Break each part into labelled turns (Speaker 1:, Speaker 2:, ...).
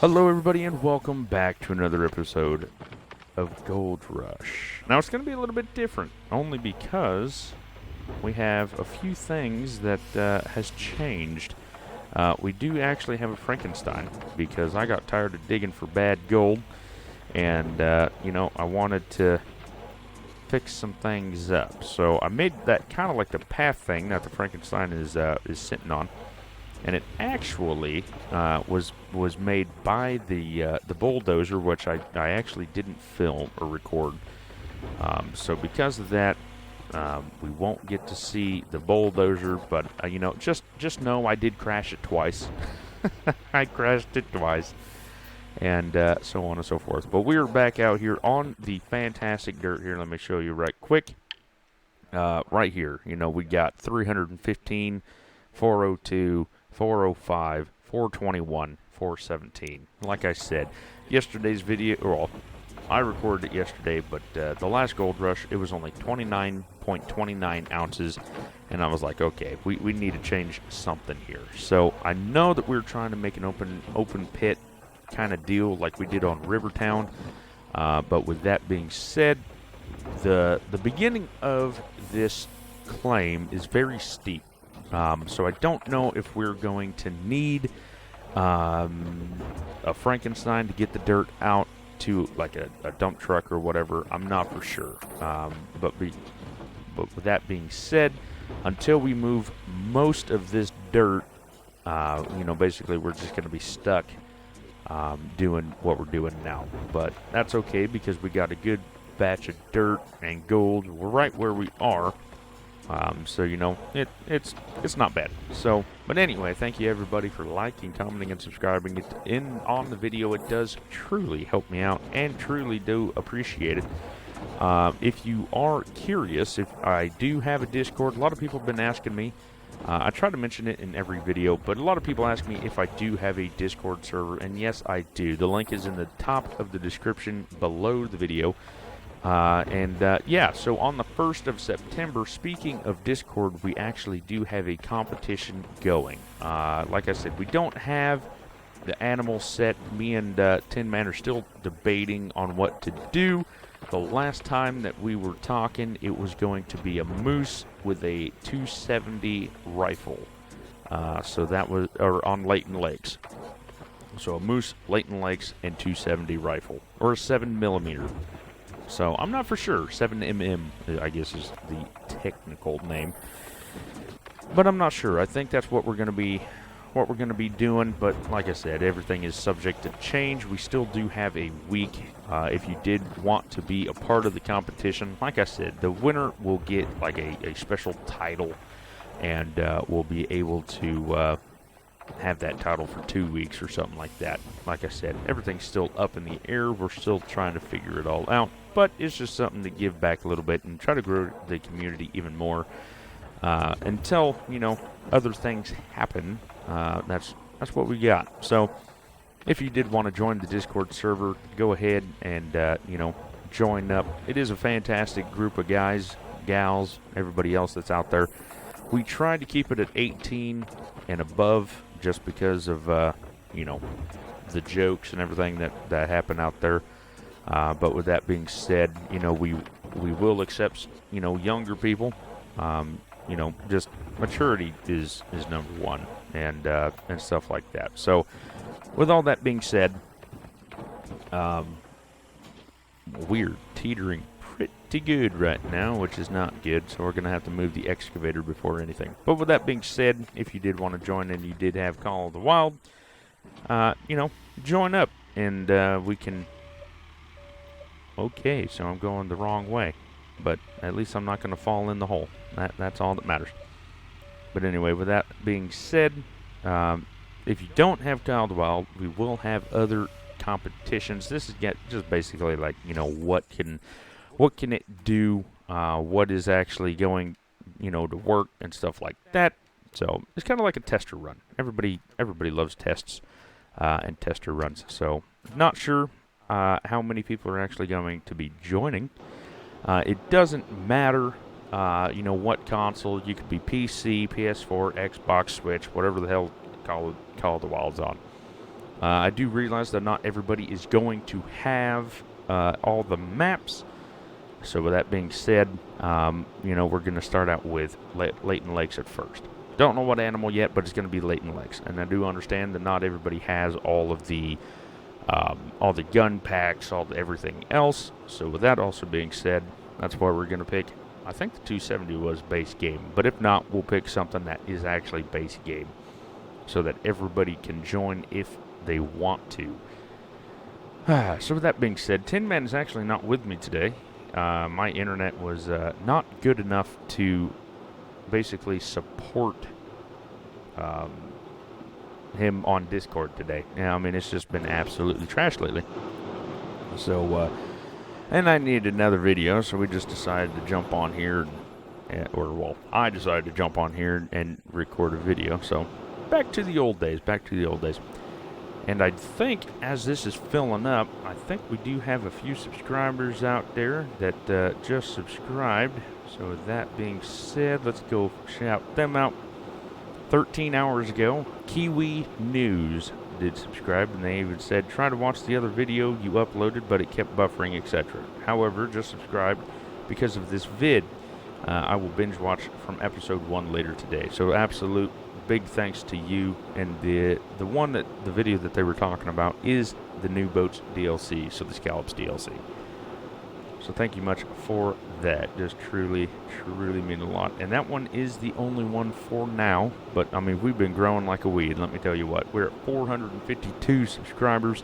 Speaker 1: Hello, everybody, and welcome back to another episode of Gold Rush. Now, it's going to be a little bit different, only because we have a few things that has changed. We do actually have a Frankenstein, because I got tired of digging for bad gold, and, I wanted to fix some things up. So I made that kind of like the path thing that the Frankenstein is sitting on. And it actually was made by the bulldozer, which I actually didn't film or record. So because of that, we won't get to see the bulldozer. But just know I did crash it twice. I crashed it twice, and so on and so forth. But we're back out here on the fantastic dirt here. Let me show you right quick. Right here, we got 315, 402. 405, 421, 417. Like I said, yesterday's video, well, I recorded it yesterday, but the last Gold Rush, it was only 29.29 ounces, and I was like, okay, we need to change something here. So I know that we're trying to make an open pit kind of deal like we did on Rivertown, but with that being said, the beginning of this claim is very steep. So I don't know if we're going to need a Frankenstein to get the dirt out to like a dump truck or whatever. I'm not for sure. But with that being said, until we move most of this dirt, basically we're just going to be stuck doing what we're doing now. But that's okay because we got a good batch of dirt and gold. We're right where we are. So it's not bad. So, but anyway, thank you everybody for liking, commenting, and subscribing on the video. It does truly help me out, and truly do appreciate it. If you are curious, if I do have a Discord, a lot of people have been asking me. I try to mention it in every video, but a lot of people ask me if I do have a Discord server, and yes, I do. The link is in the top of the description below the video. So on the 1st of September, speaking of Discord, we actually do have a competition going. Like I said, we don't have the animal set. Me and Tin Man are still debating on what to do. The last time that we were talking, it was going to be a moose with a 270 rifle. So that was on Layton Lakes. So a moose, Layton Lakes, and 270 rifle, or a 7mm. So I'm not for sure. 7mm, I guess, is the technical name. But I'm not sure. I think that's what we're going to be doing. But like I said, everything is subject to change. We still do have a week. If you did want to be a part of the competition, like I said, the winner will get like a special title, and will be able to have that title for 2 weeks or something like that. Like I said, everything's still up in the air. We're still trying to figure it all out, but it's just something to give back a little bit and try to grow the community even more until other things happen. That's what we got. So if you did want to join the Discord server, go ahead and join up. It is a fantastic group of guys, gals, everybody else that's out there. We tried to keep it at 18 and above, just because of the jokes and everything that happen out there. But with that being said, we will accept younger people. Just maturity is number one, and stuff like that. So with all that being said, we're teetering pretty good right now, which is not good, so we're going to have to move the excavator before anything. But with that being said, if you did want to join and you did have Call of the Wild, join up, and we can... Okay, so I'm going the wrong way, but at least I'm not going to fall in the hole. That's all that matters. But anyway, with that being said, if you don't have Call of the Wild, we will have other competitions. This is just basically like, what can it do, what is actually going, to work and stuff like that. So it's kind of like a tester run. Everybody loves tests and tester runs. So not sure how many people are actually going to be joining. It doesn't matter, what console. You could be PC, PS4, Xbox, Switch, whatever the hell Call of the Wild's on. I do realize that not everybody is going to have all the maps. So with that being said, you know, we're going to start out with Layton Lakes at first. Don't know what animal yet, but it's going to be Layton Lakes. And I do understand that not everybody has all the gun packs, everything else. So with that also being said, that's why we're going to pick, I think the 270 was base game. But if not, we'll pick something that is actually base game so that everybody can join if they want to. So with that being said, Tin Man is actually not with me today. My internet was not good enough to basically support him on Discord today. Yeah, I mean, it's just been absolutely trash lately. So, and I needed another video, so we just decided to jump on here, I decided to jump on here and record a video. So, back to the old days. And I think as this is filling up, I think we do have a few subscribers out there that just subscribed. So with that being said, let's go shout them out. 13 hours ago, Kiwi News did subscribe, and they even said, try to watch the other video you uploaded, but it kept buffering, etc. However, just subscribed because of this vid. I will binge watch from episode 1 later today. So absolute big thanks to you. And the video that they were talking about is the New Boats DLC, so the Scallops DLC. So thank you much for that. Just truly mean a lot. And that one is the only one for now. But I mean, we've been growing like a weed. Let me tell you what. We're at 452 subscribers.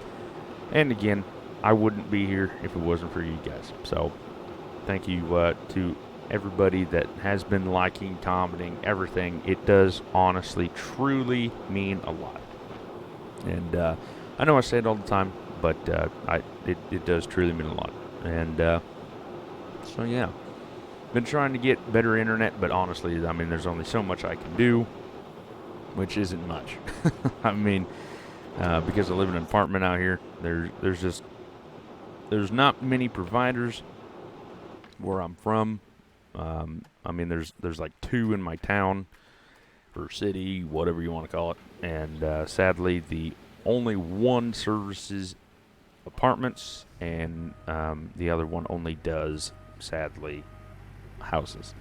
Speaker 1: And again, I wouldn't be here if it wasn't for you guys. So thank you to everybody that has been liking, commenting, everything. It does honestly, truly mean a lot. And I know I say it all the time, but it does truly mean a lot. And so yeah, been trying to get better internet, but honestly, I mean, there's only so much I can do, which isn't much. I mean, because I live in an apartment out here, there's not many providers where I'm from. I mean, there's like 2 in my town or city, whatever you want to call it, and sadly, the only one services apartments, and the other one only does, sadly, houses.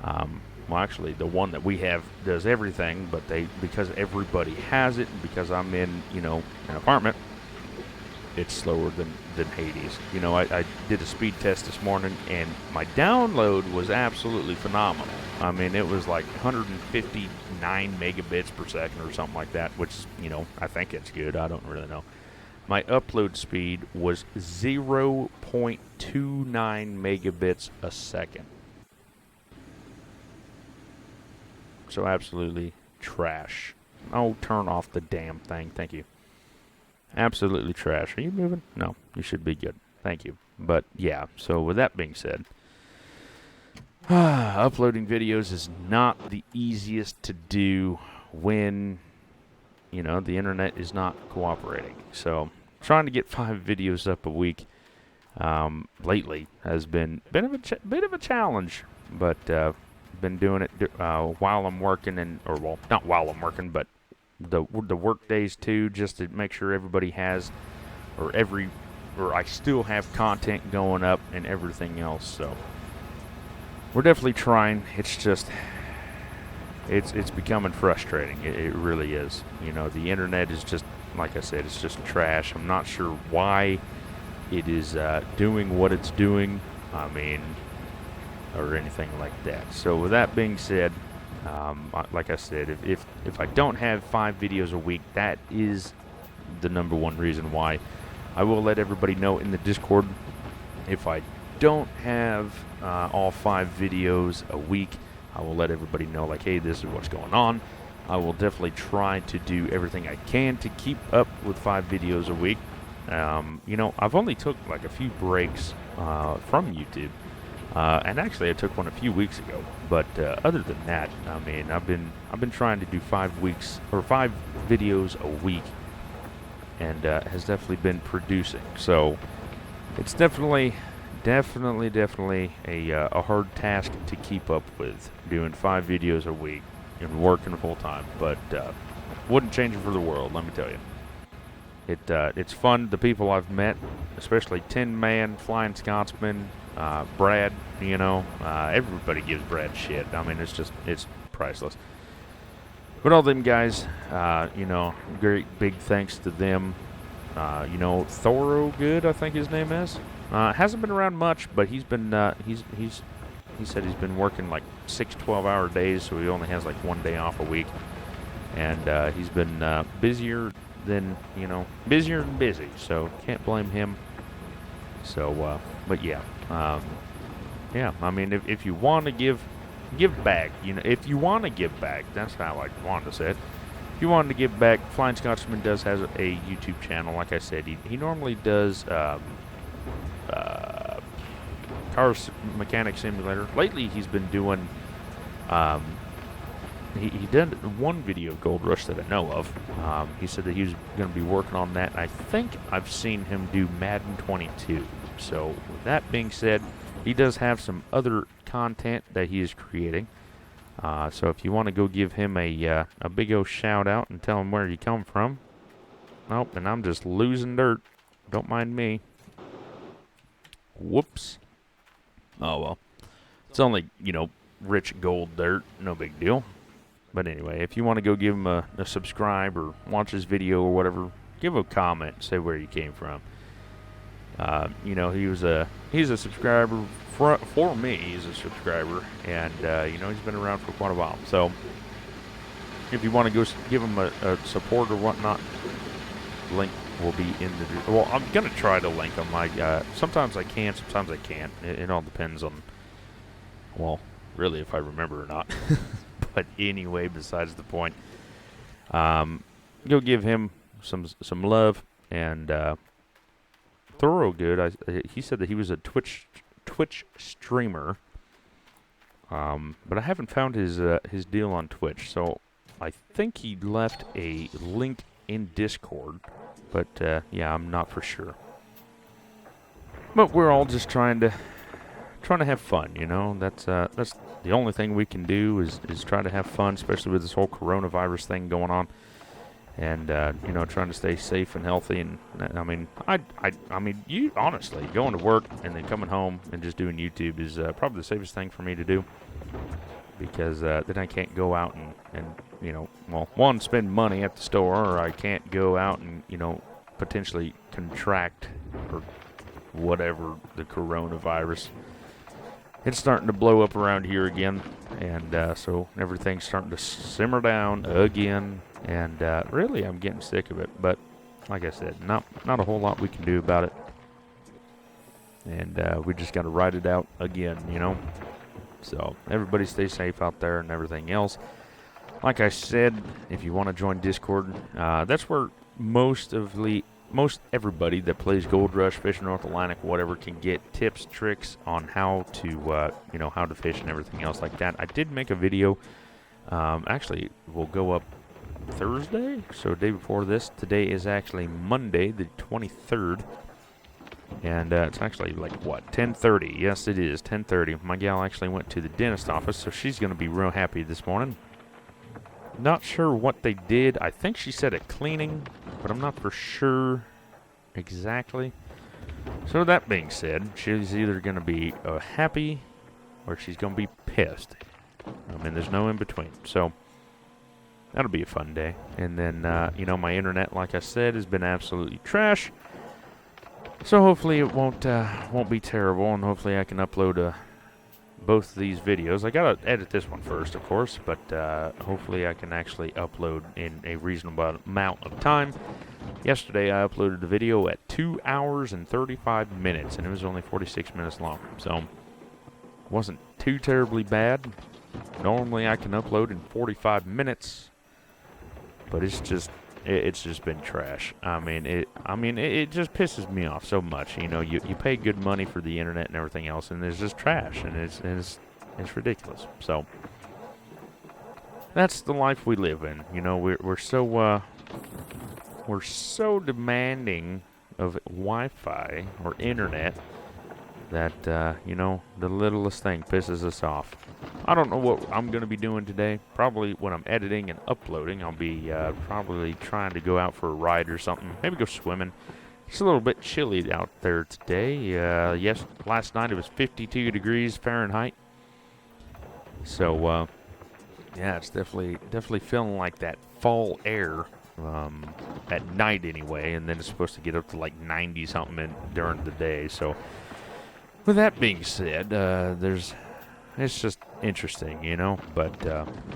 Speaker 1: Well, actually, the one that we have does everything, but because everybody has it, and because I'm in, you know, an apartment, it's slower than Hades. You know, I did a speed test this morning, and my download was absolutely phenomenal. I mean, it was like 159 megabits per second or something like that, which, you know, I think it's good. I don't really know. My upload speed was 0.29 megabits a second. So absolutely trash. Oh, turn off the damn thing. Thank you. Absolutely trash. Are you moving? No, you should be good. Thank you. But yeah, so with that being said, uploading videos is not the easiest to do when, you know, the internet is not cooperating. So trying to get 5 videos up a week lately has been bit of a challenge, but been doing it while I'm working, not while I'm working, but the work days too, just to make sure everybody has, or I still have content going up and everything else. So we're definitely trying. It's just it's becoming frustrating. It really is. You know, the internet is just, like I said, it's just trash. I'm not sure why it is doing what it's doing. I mean, or anything like that. So with that being said, like I said, if I don't have 5 videos a week, that is the number one reason why. I will let everybody know in the Discord if I don't have all 5 videos a week. I will let everybody know, like, hey, this is what's going on. I will definitely try to do everything I can to keep up with 5 videos a week. You know, I've only took like a few breaks from YouTube. And actually, I took one a few weeks ago. But other than that, I mean, I've been trying to do 5 videos a week, and has definitely been producing. So it's definitely a hard task to keep up with, doing 5 videos a week and working full time. But wouldn't change it for the world, let me tell you. It's fun. The people I've met, especially Tin Man, Flying Scotsman, Brad. Everybody gives Brad shit. I mean, it's priceless. But all them guys, great big thanks to them. Thorogood, I think his name is. Hasn't been around much, but he said he's been working like 6 12-hour days, so he only has like 1 day off a week. And he's been busier than busy, so can't blame him. So, but yeah, I mean, if you want to give back, if you want to give back, that's how I wanted to say it. If you wanted to give back, Flying Scotsman has a YouTube channel. Like I said, he normally does Cars Mechanic Simulator. Lately, he's been doing. He did one video of Gold Rush that I know of. He said that he was going to be working on that. I think I've seen him do Madden 22. So with that being said, he does have some other content that he is creating. So if you want to go give him a big old shout out and tell him where you come from. Nope, and I'm just losing dirt. Don't mind me. Whoops. Oh well. It's only, rich gold dirt. No big deal. But anyway, if you want to go give him a subscribe or watch his video or whatever, give him a comment, say where you came from. He's a subscriber for me. He's a subscriber, and he's been around for quite a while. So if you want to go give him a support or whatnot, link will be in the. Well, I'm gonna try to link him. Sometimes I can, sometimes I can't. It all depends on. Well, really, if I remember or not. But anyway, besides the point, go give him some love. And Thorogood, he said that he was a Twitch streamer, but I haven't found his deal on Twitch. So I think he left a link in Discord, but I'm not for sure. But we're all just trying to have fun, That's the only thing we can do is try to have fun, especially with this whole coronavirus thing going on, and trying to stay safe and healthy. And I mean, you honestly going to work and then coming home and just doing YouTube is probably the safest thing for me to do, because then I can't go out and spend money at the store, or I can't go out and potentially contract or whatever the coronavirus. It's starting to blow up around here again, and so everything's starting to simmer down again, and really I'm getting sick of it. But like I said, not a whole lot we can do about it, and we just got to ride it out again, So everybody stay safe out there and everything else. Like I said, if you want to join Discord, that's where most everybody that plays Gold Rush, Fishing North Atlantic, whatever, can get tips, tricks on how to, how to fish and everything else like that. I did make a video. Actually, will go up Thursday, so day before this. Today is actually Monday, the 23rd, and it's actually like 10:30. Yes, it is 10:30. My gal actually went to the dentist office, so she's going to be real happy this morning. Not sure what they did. I think she said a cleaning, but I'm not for sure exactly. So that being said, she's either going to be happy or she's going to be pissed. I mean, there's no in between. So that'll be a fun day. And then, my internet, like I said, has been absolutely trash. So hopefully it won't be terrible, and hopefully I can upload both of these videos. I gotta edit this one first, of course, but hopefully I can actually upload in a reasonable amount of time. Yesterday I uploaded the video at 2 hours and 35 minutes, and it was only 46 minutes long, so it wasn't too terribly bad. Normally I can upload in 45 minutes, but it's just been trash. It just pisses me off so much. You pay good money for the internet and everything else, and it's just trash, and it's ridiculous. So that's the life we live in. We're so demanding of Wi-Fi or internet that the littlest thing pisses us off. I don't know what I'm going to be doing today. Probably when I'm editing and uploading, I'll be probably trying to go out for a ride or something. Maybe go swimming. It's a little bit chilly out there today. Yes, last night it was 52 degrees Fahrenheit. So, yeah, it's definitely feeling like that fall air at night anyway, and then it's supposed to get up to like 90 something during the day. So, with that being said, it's just interesting, you know. But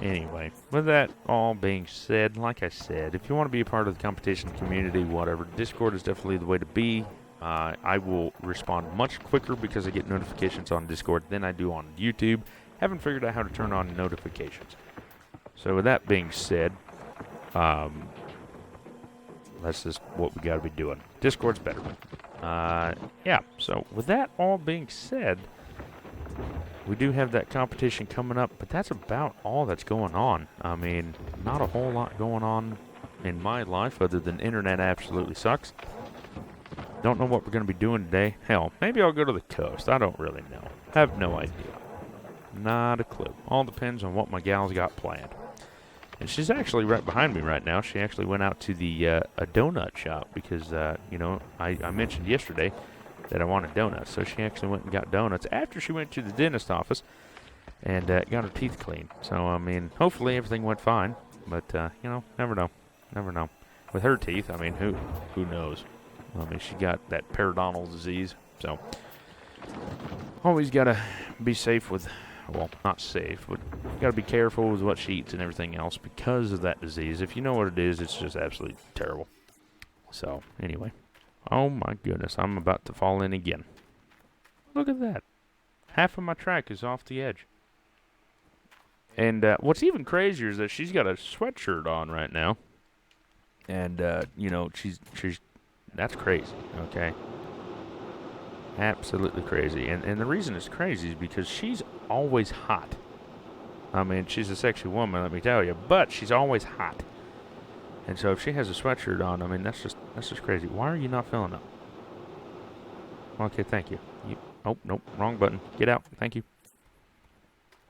Speaker 1: anyway, with that all being said, like I said, if you want to be a part of the competition community, whatever, Discord is definitely the way to be. I will respond much quicker because I get notifications on Discord than I do on YouTube. Haven't figured out how to turn on notifications. So with that being said, that's just what we got to be doing. Discord's better. Yeah, so with that all being said, we do have that competition coming up, but that's about all that's going on. I mean, not a whole lot going on in my life other than internet absolutely sucks. Don't know what we're going to be doing today. Hell, maybe I'll go to the coast. I don't really know. Have no idea. Not a clue. All depends on what my gal's got planned. And she's actually right behind me right now. She actually went out to the a donut shop because, you know, I mentioned yesterday that I wanted donuts. So she actually went and got donuts after she went to the dentist office and got her teeth cleaned. So, I mean, hopefully everything went fine. But, you know, never know. Never know. With her teeth, I mean, who knows? I mean, she got that periodontal disease. So, always got to be safe with... Well, not safe, but you got to be careful with what she eats and everything else because of that disease. If you know what it is, it's just absolutely terrible. So, anyway. Oh my goodness, I'm about to fall in again. Look at that. Half of my track is off the edge. And what's even crazier is that she's got a sweatshirt on right now. And, you know, she's that's crazy, okay? Absolutely crazy. And the reason it's crazy is because she's always hot. I mean, she's a sexy woman, let me tell you, but she's always hot. And so if she has a sweatshirt on, I mean, that's just crazy. Why are you not filling up? Okay, thank you. Oh, nope, wrong button. Get out. Thank you.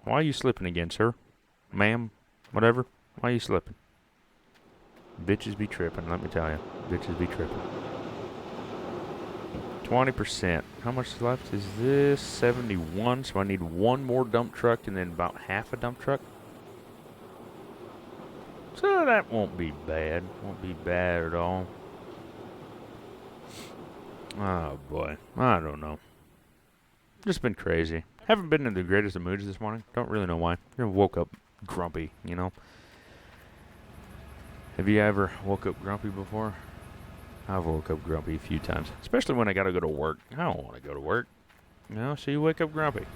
Speaker 1: Why are you slipping again, sir? Ma'am? Whatever? Why are you slipping? Bitches be tripping, let me tell you. Bitches be tripping. 20%. How much left is this? 71. So I need one more dump truck and then about half a dump truck. So that won't be bad. Won't be bad at all. Oh boy. I don't know. Just been crazy. Haven't been in the greatest of moods this morning. Don't really know why. I woke up grumpy, you know. Have you ever woke up grumpy before? I've woke up grumpy a few times, especially when I gotta go to work. I don't want to go to work, you know, so you wake up grumpy.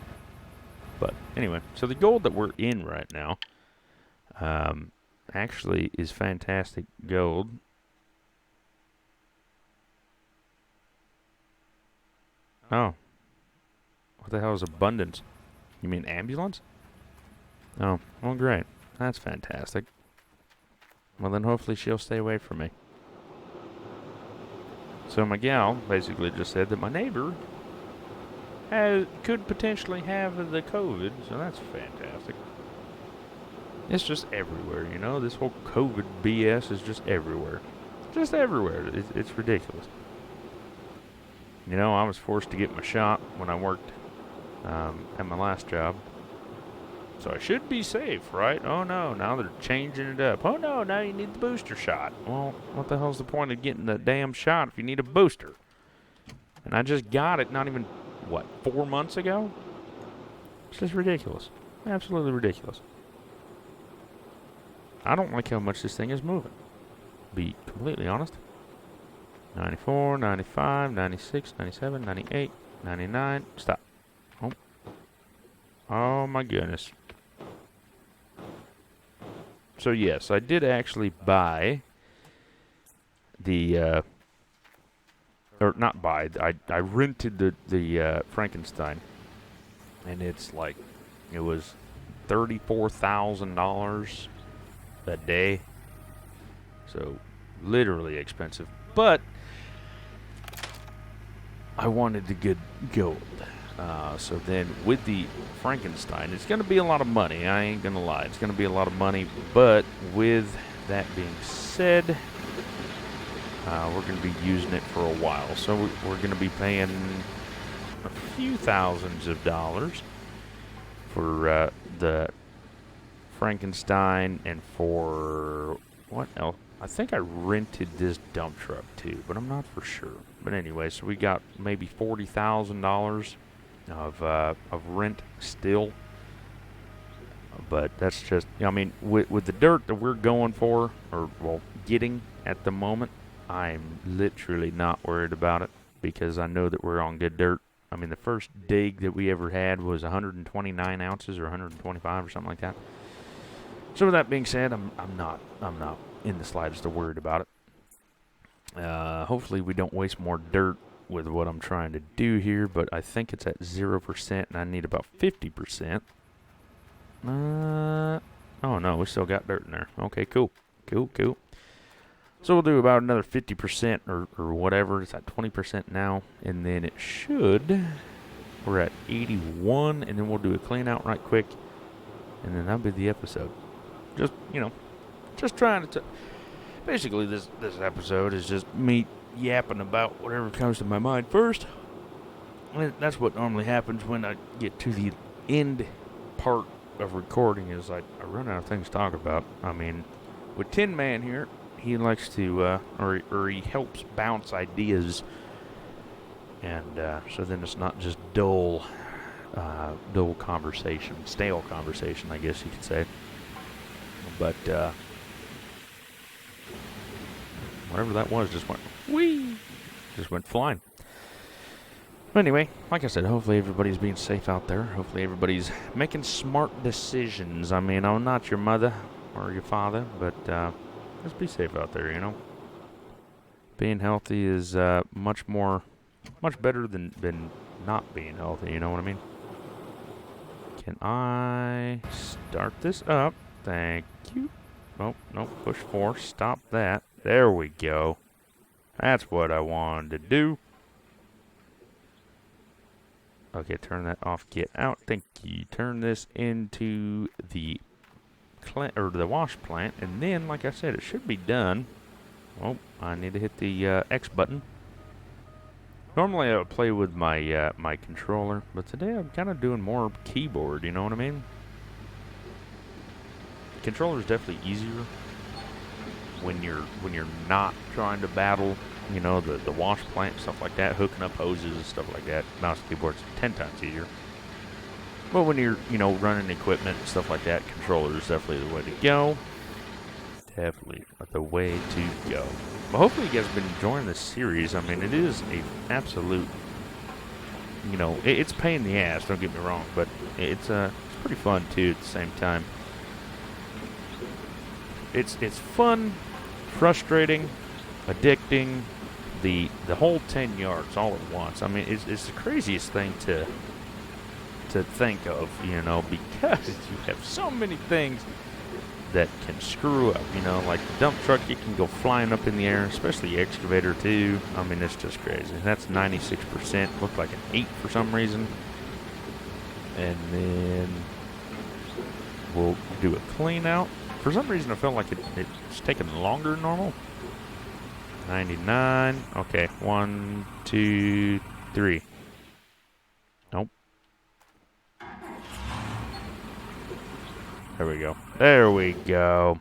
Speaker 1: But anyway, so the gold that we're in right now actually is fantastic gold. Oh. What the hell is abundance? You mean ambulance? Oh, well, great. That's fantastic. Well, then hopefully she'll stay away from me. So my gal basically just said that my neighbor could potentially have the COVID, so that's fantastic. It's just everywhere, you know. This whole COVID BS is just everywhere. Just everywhere. It's ridiculous. You know, I was forced to get my shot when I worked at my last job. So I should be safe, right? Oh no, now they're changing it up. Oh no, now you need the booster shot. Well, what the hell's the point of getting the damn shot if you need a booster? And I just got it not even, 4 months ago? It's just ridiculous. Absolutely ridiculous. I don't like how much this thing is moving. Be completely honest. 94, 95, 96, 97, 98, 99. Stop. Oh my goodness. So yes, I did actually buy the, or not buy, I rented the Frankenstein. And it's like, it was $34,000 a day. So, literally expensive. But, I wanted the good gold. So then with the Frankenstein, it's going to be a lot of money. I ain't going to lie. It's going to be a lot of money. But with that being said, we're going to be using it for a while. So we're going to be paying a few thousands of dollars for the Frankenstein and for what else? I think I rented this dump truck too, but I'm not for sure. But anyway, so we got maybe $40,000 of rent still. But that's just, I mean, with the dirt that we're going for, or well, getting at the moment, I'm literally not worried about it because I know that we're on good dirt. I mean, the first dig that we ever had was 129 ounces or 125 or something like that. So with that being said, I'm not in the slightest worried about it. Hopefully we don't waste more dirt with what I'm trying to do here, but I think it's at 0% and I need about 50%. Oh no, we still got dirt in there. Okay, cool. So we'll do about another 50% or whatever. It's at 20% now, and then it should. We're at 81, and then we'll do a clean out right quick, and then that'll be the episode. Just trying to. Basically, this episode is just me yapping about whatever comes to my mind first. And that's what normally happens when I get to the end part of recording. Is I run out of things to talk about. I mean, with Tin Man here, he likes to, or he helps bounce ideas, and so then it's not just dull conversation, stale conversation, I guess you could say. But whatever that was just went whee, just went flying. But anyway, like I said, hopefully everybody's being safe out there. Hopefully everybody's making smart decisions. I mean, I'm not your mother or your father, but just be safe out there, you know. Being healthy is much better than not being healthy, you know what I mean? Can I start this up? Thank you. Oh, no, push 4. Stop that. There we go. That's what I wanted to do. Okay, turn that off. Get out. Thank you. Turn this into the wash plant, and then, like I said, it should be done. Oh, I need to hit the X button. Normally I would play with my my controller, but today I'm kind of doing more keyboard. You know what I mean? Controller is definitely easier when you're not trying to battle, you know, the wash plant, stuff like that, hooking up hoses and stuff like that. Mouse and keyboard's 10 times easier. But when you're, you know, running equipment and stuff like that, controller is definitely the way to go. Definitely the way to go. Well, hopefully you guys have been enjoying this series. I mean, it is a absolute, you know, it's a pain in the ass, don't get me wrong, but it's pretty fun too at the same time. It's fun, frustrating, addicting, the whole 10 yards all at once. I mean, it's the craziest thing to think of, you know, because you have so many things that can screw up, you know, like the dump truck, it can go flying up in the air, especially the excavator too. I mean, it's just crazy. That's 96%, looked like an 8 for some reason. And then we'll do a clean out. For some reason, I felt like it's taking longer than normal. 99. Okay, 1, 2, 3. Nope. There we go.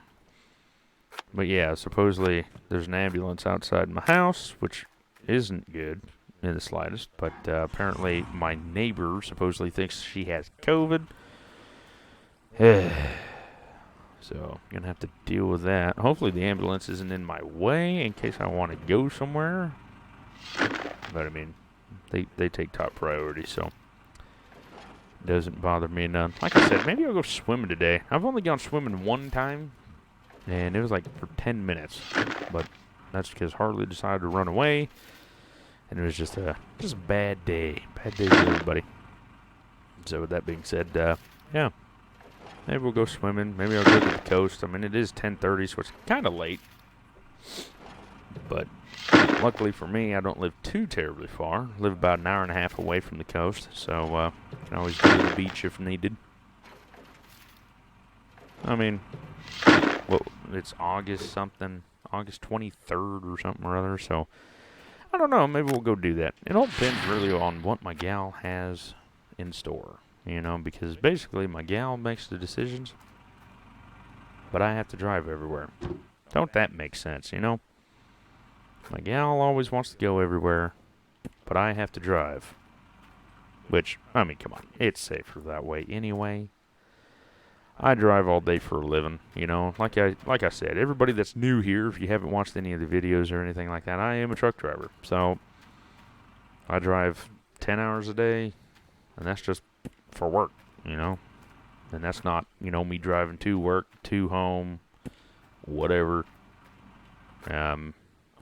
Speaker 1: But yeah, supposedly there's an ambulance outside my house, which isn't good in the slightest. But apparently my neighbor supposedly thinks she has COVID. So, I'm going to have to deal with that. Hopefully the ambulance isn't in my way in case I want to go somewhere. But, I mean, they take top priority, so it doesn't bother me none. Like I said, maybe I'll go swimming today. I've only gone swimming one time, and it was like for 10 minutes. But that's because Harley decided to run away, and it was just a bad day. Bad day for everybody. So, with that being said, yeah. Maybe we'll go swimming. Maybe I'll go to the coast. I mean, it is 10:30, so it's kind of late. But luckily for me, I don't live too terribly far. I live about an hour and a half away from the coast, so can always go to the beach if needed. I mean, well, it's August something, August 23rd or something or other, so I don't know, maybe we'll go do that. It all depends really on what my gal has in store, because basically my gal makes the decisions, but I have to drive everywhere. Don't that make sense, My gal always wants to go everywhere, but I have to drive. Which, I mean, come on, it's safer that way anyway. I drive all day for a living, Like I said, everybody that's new here, if you haven't watched any of the videos or anything like that, I am a truck driver. So, I drive 10 hours a day, and that's just for work, And that's not, me driving to work, to home, whatever.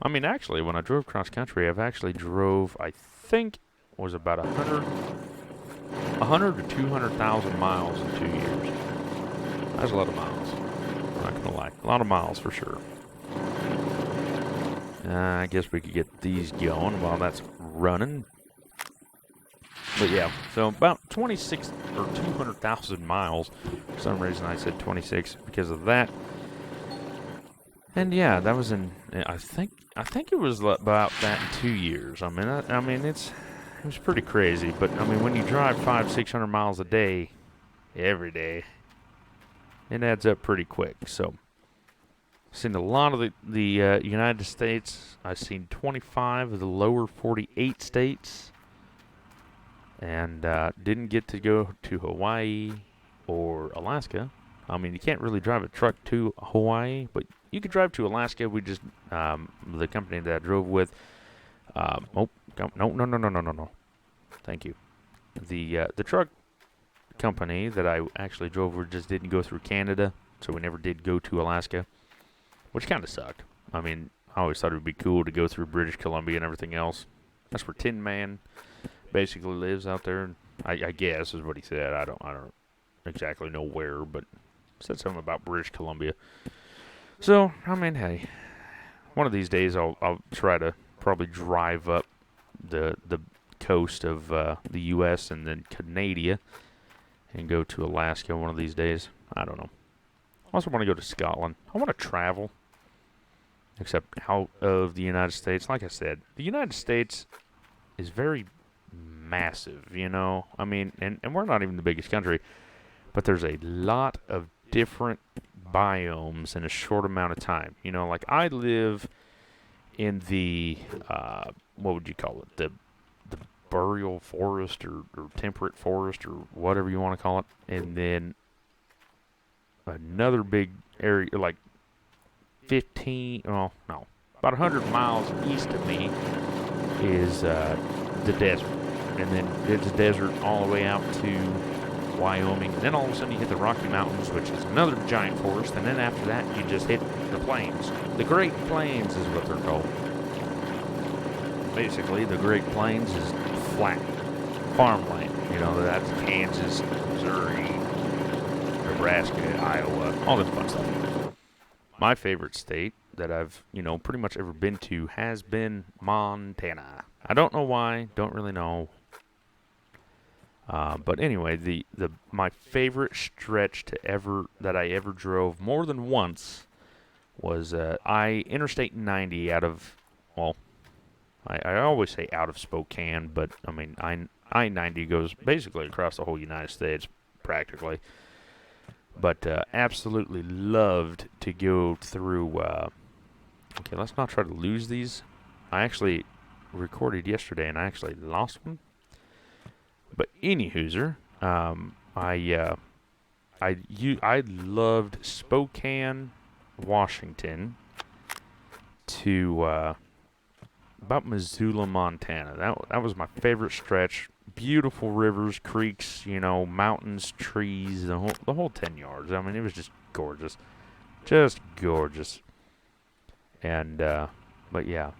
Speaker 1: I mean, actually, when I drove cross country, I've actually drove, I think, was about 100 to 200,000 miles in 2 years. That's a lot of miles. I'm not gonna lie, a lot of miles for sure. I guess we could get these going while that's running. But yeah, so about 26 or 200,000 miles. For some reason, I said 26 because of that. And yeah, that was in, I think it was about that in 2 years. I mean, it was pretty crazy. But I mean, when you drive 500-600 miles a day, every day, it adds up pretty quick. So, I've seen a lot of the United States. I've seen 25 of the lower 48 states, and didn't get to go to Hawaii or Alaska. I mean, you can't really drive a truck to Hawaii, but you could drive to Alaska. We just, the company that I drove with, no. Thank you. The truck company that I actually drove with just didn't go through Canada, so we never did go to Alaska, which kind of sucked. I mean, I always thought it would be cool to go through British Columbia and everything else. That's where Tin Man basically lives out there. I guess is what he said. I don't exactly know where, but said something about British Columbia. So, I mean, hey, one of these days I'll try to probably drive up the coast of the U.S. and then Canada and go to Alaska one of these days. I don't know. I also want to go to Scotland. I want to travel, except out of the United States. Like I said, the United States is very massive, I mean, and we're not even the biggest country, but there's a lot of different biomes in a short amount of time. Like I live in the, what would you call it? The boreal forest or temperate forest or whatever you want to call it. And then another big area, like about 100 miles east of me is the desert. And then it's a desert all the way out to Wyoming. And then all of a sudden you hit the Rocky Mountains, which is another giant forest. And then after that you just hit the plains. The Great Plains is what they're called. Basically, the Great Plains is flat farmland. That's Kansas, Missouri, Nebraska, Iowa, all this fun stuff. My favorite state that I've, pretty much ever been to has been Montana. I don't know why, don't really know. But anyway, my favorite stretch that I ever drove more than once was Interstate 90 out of, well, I always say out of Spokane, but I mean I-90 goes basically across the whole United States practically. But absolutely loved to go through. Okay, let's not try to lose these. I actually recorded yesterday and I actually lost one. But anywhooser, I loved Spokane, Washington to about Missoula, Montana. That was my favorite stretch. Beautiful rivers, creeks, mountains, trees, the whole 10 yards. I mean, it was just gorgeous, And but yeah,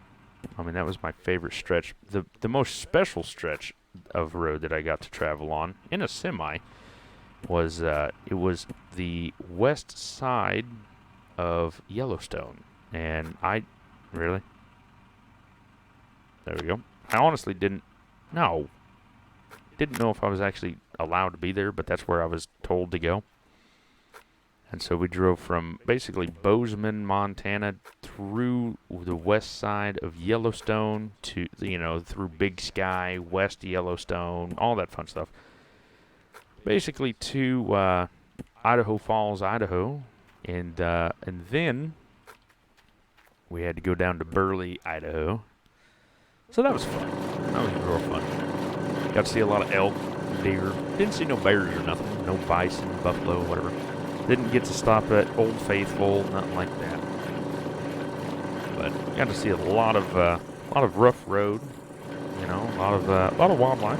Speaker 1: I mean that was my favorite stretch. The most special stretch of road that I got to travel on in a semi was it was the west side of Yellowstone, and really. There we go. I honestly didn't know if I was actually allowed to be there, but that's where I was told to go. And so we drove from basically Bozeman, Montana, through the west side of Yellowstone to, through Big Sky, West Yellowstone, all that fun stuff. Basically to Idaho Falls, Idaho, and then we had to go down to Burley, Idaho. So that was fun. That was real fun. Got to see a lot of elk, deer. Didn't see no bears or nothing. No bison, buffalo, whatever. Didn't get to stop at Old Faithful, nothing like that. But got to see a lot of rough road, a lot of wildlife,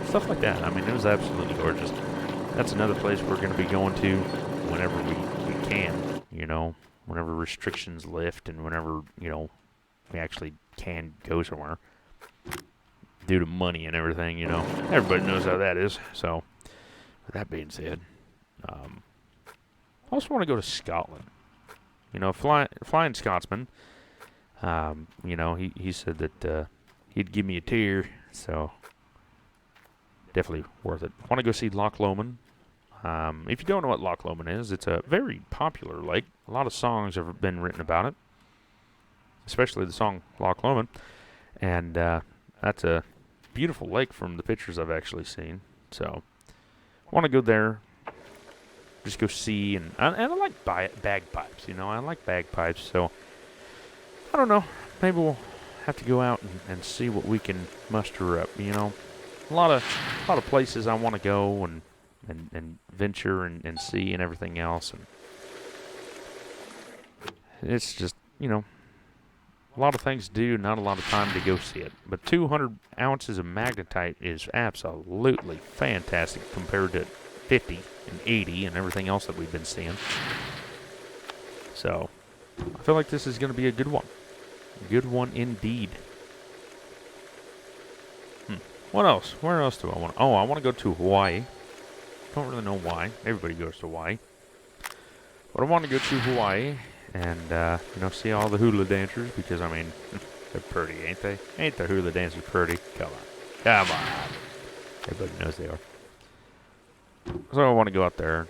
Speaker 1: stuff like that. I mean, it was absolutely gorgeous. That's another place we're going to be going to whenever we can, whenever restrictions lift and whenever, we actually can go somewhere due to money and everything, Everybody knows how that is. So, with that being said, I also want to go to Scotland. Flying Scotsman, he said that he'd give me a tier, so definitely worth it. I want to go see Loch Lomond. If you don't know what Loch Lomond is, it's a very popular lake. A lot of songs have been written about it, especially the song Loch Lomond. And that's a beautiful lake from the pictures I've actually seen. So I want to go there, just go see. And I like bagpipes, I like bagpipes. So I don't know. Maybe we'll have to go out and see what we can muster up, A lot of places I want to go and venture and see and everything else. And it's just, a lot of things to do, not a lot of time to go see it. But 200 ounces of magnetite is absolutely fantastic compared to 50 and 80 and everything else that we've been seeing. So I feel like this is going to be a good one. A good one indeed. What else? Where else do I want to? Oh, I want to go to Hawaii. Don't really know why. Everybody goes to Hawaii. But I want to go to Hawaii and, see all the hula dancers because, I mean, they're pretty, ain't they? Ain't the hula dancers pretty? Come on. Come on. Everybody knows they are. So I want to go out there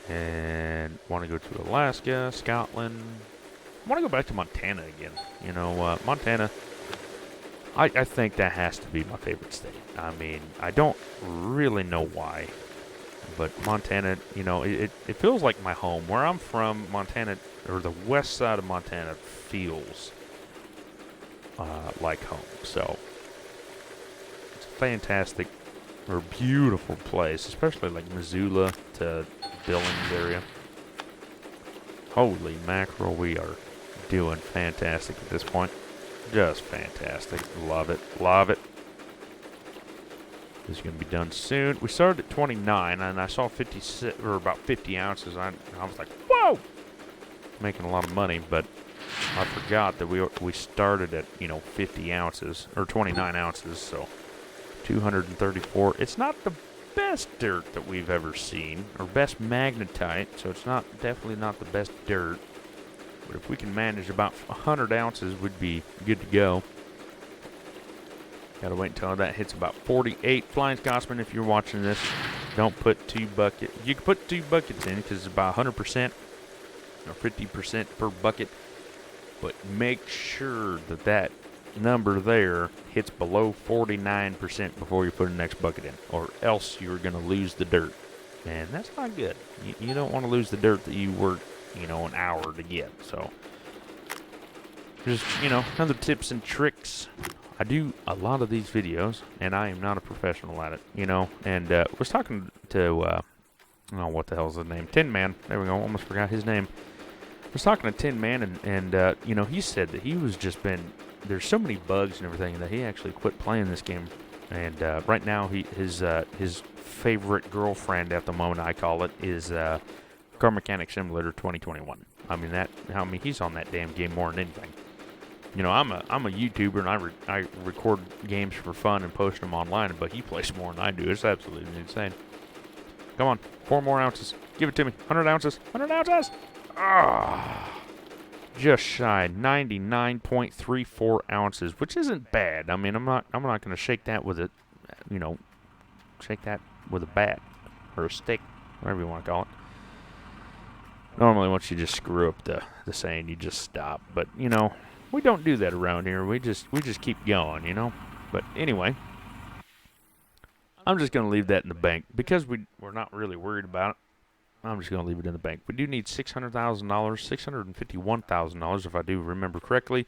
Speaker 1: and want to go to Alaska, Scotland. I want to go back to Montana again. Montana, I think that has to be my favorite state. I mean, I don't really know why, but Montana, it feels like my home. Where I'm from, Montana, or the west side of Montana, feels like home. So it's a fantastic or beautiful place, especially like Missoula to Billings area. Holy mackerel, we are doing fantastic at this point. Just fantastic. Love it. Love it. This is going to be done soon. We started at 29, and I saw 56 or about 50 ounces. I was like, whoa! Making a lot of money, but I forgot that we started at 50 ounces or 29 ounces. So 234. It's not the best dirt that we've ever seen, or best magnetite. So it's definitely not the best dirt. But if we can manage about 100 ounces, we'd be good to go. Gotta wait until that hits about 48. Flying Scotsman, if you're watching this, don't put 2 buckets. You can put 2 buckets in because it's about 100% or 50% per bucket. But make sure that number there hits below 49% before you put the next bucket in, or else you're going to lose the dirt. And that's not good. You don't want to lose the dirt that you worked an hour to get. So just, other tips and tricks. I do a lot of these videos, and I am not a professional at it, and was talking to, what the hell is his name? Tin Man. There we go. Almost forgot his name. I was talking to Tin Man, and he said that he was there's so many bugs and everything that he actually quit playing this game. And right now, his favorite girlfriend at the moment, I call it, is Car Mechanic Simulator 2021. I mean, he's on that damn game more than anything. I'm a YouTuber, and I record games for fun and post them online, but he plays more than I do. It's absolutely insane. Come on, 4 more ounces. Give it to me. 100 ounces. 100 ounces! Ah! just shy 99.34 ounces, which isn't bad. I mean, I'm not going to shake that with a, shake that with a bat or a stick, whatever you want to call it. Normally, once you just screw up the sand, you just stop. But we don't do that around here. We just keep going, But anyway, I'm just going to leave that in the bank because we're not really worried about it. I'm just going to leave it in the bank. We do need $600,000, $651,000 if I do remember correctly,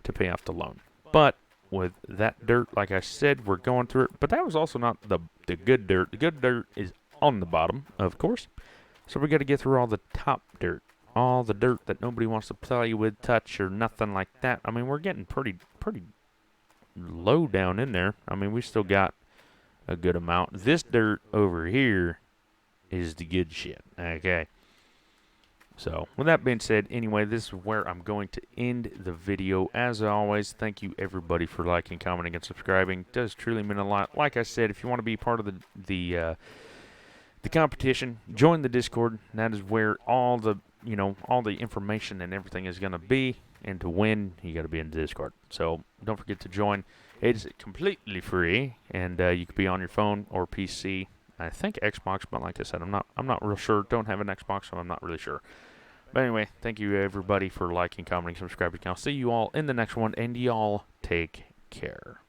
Speaker 1: to pay off the loan. But with that dirt, like I said, we're going through it. But that was also not the good dirt. The good dirt is on the bottom, of course. So we got to get through all the top dirt, all the dirt that nobody wants to play with, touch, or nothing like that. I mean, we're getting pretty low down in there. I mean, we still got a good amount. This dirt over here is the good shit. Okay. So, with that being said, anyway, this is where I'm going to end the video. As always, thank you everybody for liking, commenting, and subscribing. It does truly mean a lot. Like I said, if you want to be part of the competition, join the Discord. That is where all the information and everything is going to be. And to win, you got to be in the Discord. So don't forget to join. It's completely free, and you could be on your phone or PC. I think Xbox, but like I said, I'm not real sure. Don't have an Xbox, so I'm not really sure. But anyway, thank you everybody for liking, commenting, subscribing. I'll see you all in the next one, and y'all take care.